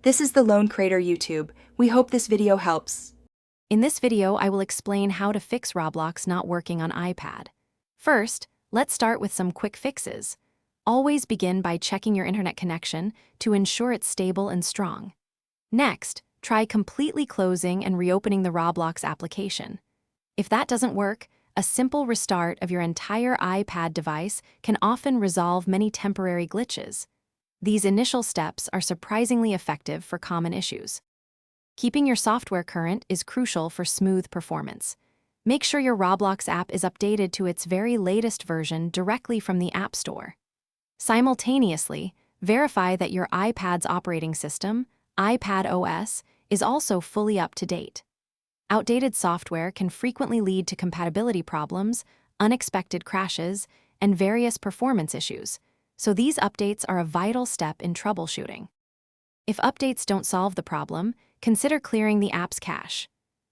This is the Lone Crater YouTube. We hope this video helps. In this video, I will explain how to fix Roblox not working on iPad. First, let's start with some quick fixes. Always begin by checking your internet connection to ensure it's stable and strong. Next, try completely closing and reopening the Roblox application. If that doesn't work, a simple restart of your entire iPad device can often resolve many temporary glitches. These initial steps are surprisingly effective for common issues. Keeping your software current is crucial for smooth performance. Make sure your Roblox app is updated to its very latest version directly from the App Store. Simultaneously, verify that your iPad's operating system, iPad OS, is also fully up to date. Outdated software can frequently lead to compatibility problems, unexpected crashes, and various performance issues, so these updates are a vital step in troubleshooting. If updates don't solve the problem, consider clearing the app's cache.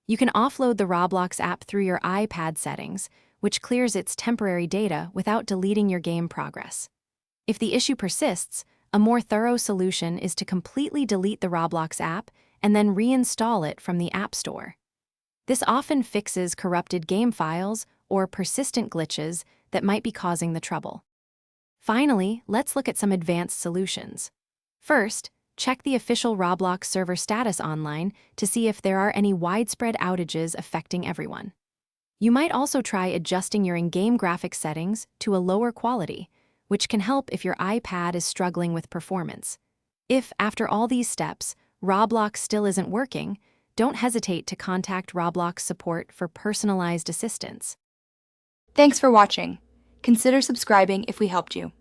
You can offload the Roblox app through your iPad settings, which clears its temporary data without deleting your game progress. If the issue persists, a more thorough solution is to completely delete the Roblox app and then reinstall it from the App Store. This often fixes corrupted game files or persistent glitches that might be causing the trouble. Finally, let's look at some advanced solutions. First, check the official Roblox server status online to see if there are any widespread outages affecting everyone. You might also try adjusting your in-game graphics settings to a lower quality, which can help if your iPad is struggling with performance. If, after all these steps, Roblox still isn't working, don't hesitate to contact Roblox support for personalized assistance. Thanks for watching. Consider subscribing if we helped you.